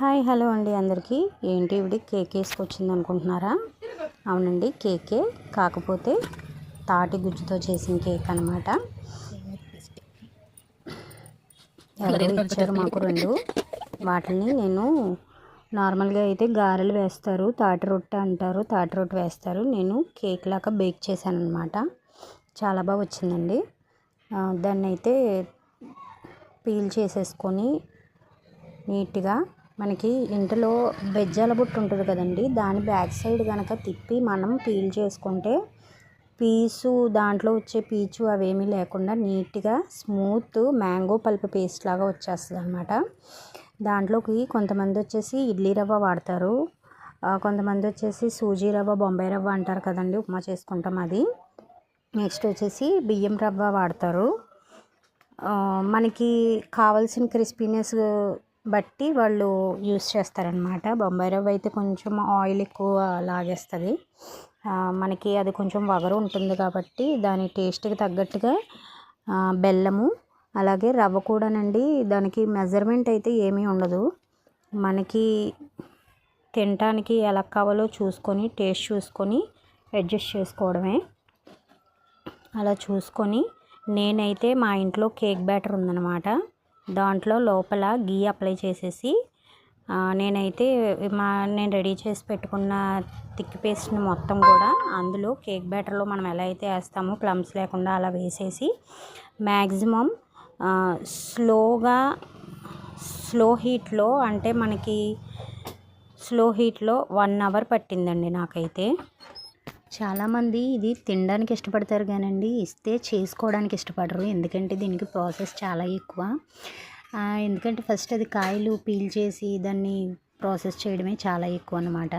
Hi hello అండి అందరికీ. ఏంటి ఇవిడి కేక్ వేసుకొచ్చింది అనుకుంటున్నారా? అవునండి, కేకే, కాకపోతే తాటి గుజ్జుతో చేసిన కేక్ అనమాట. ఎవరో ఇచ్చారు మాకు రెండు. వాటిని నేను నార్మల్గా అయితే గారెలు వేస్తారు, తాటి రొట్టె అంటారు, తాటి రొట్టె వేస్తారు. నేను కేక్ లాగా బేక్ చేశాను అనమాట. చాలా బాగా వచ్చిందండి. దాన్ని అయితే పీల్ చేసేసుకొని నీట్గా, మనకి ఇంట్లో బెజ్జాల బుట్ట ఉంటుంది కదండి, దాని బ్యాక్ సైడ్ కనుక తిప్పి మనం పీల్ చేసుకుంటే పీసు, దాంట్లో వచ్చే పీచు అవేమీ లేకుండా నీట్గా స్మూత్ మ్యాంగో పల్ప్ పేస్ట్ లాగా వచ్చేస్తుంది అనమాట. దాంట్లోకి కొంతమంది వచ్చేసి ఇడ్లీ రవ్వ వాడతారు, కొంతమంది వచ్చేసి సూజీ రవ్వ, బొంబాయి రవ్వ అంటారు కదండి, ఉప్మా చేసుకుంటాం అది. నెక్స్ట్ వచ్చేసి బియ్యం రవ్వ వాడతారు. మనకి కావాల్సిన క్రిస్పీనెస్ బట్టి వాళ్ళు యూస్ చేస్తారనమాట. బొంబాయి రవ్వ అయితే కొంచెం ఆయిల్ ఎక్కువ లాగేస్తుంది, మనకి అది కొంచెం వగరు ఉంటుంది కాబట్టి దాని టేస్ట్కి తగ్గట్టుగా బెల్లము, అలాగే రవ్వ కూడానండి. దానికి మెజర్మెంట్ అయితే ఏమీ ఉండదు, మనకి తినటానికి ఎలా కావాలో చూసుకొని టేస్ట్ చూసుకొని అడ్జస్ట్ చేసుకోవడమే. అలా చూసుకొని నేనైతే మా ఇంట్లో కేక్ బ్యాటర్ ఉందన్నమాట, దాంట్లో లోపల గీ అప్లై చేసేసి నేనైతే నేను రెడీ చేసి పెట్టుకున్న థిక్ పేస్ట్ని మొత్తం కూడా అందులో కేక్ బ్యాటర్లో మనం ఎలా అయితే వేస్తామో ప్లమ్స్ లేకుండా అలా వేసేసి మ్యాక్సిమం స్లో హీట్లో, అంటే మనకి స్లో హీట్లో 1 అవర్ పట్టిందండి నాకైతే. చాలామంది ఇది తినడానికి ఇష్టపడతారు కానండి, ఇస్తే చేసుకోవడానికి ఇష్టపడరు. ఎందుకంటే దీనికి ప్రాసెస్ చాలా ఎక్కువ. ఎందుకంటే ఫస్ట్ అది కాయలు పీల్ చేసి దాన్ని ప్రాసెస్ చేయడమే చాలా ఎక్కువ అన్నమాట.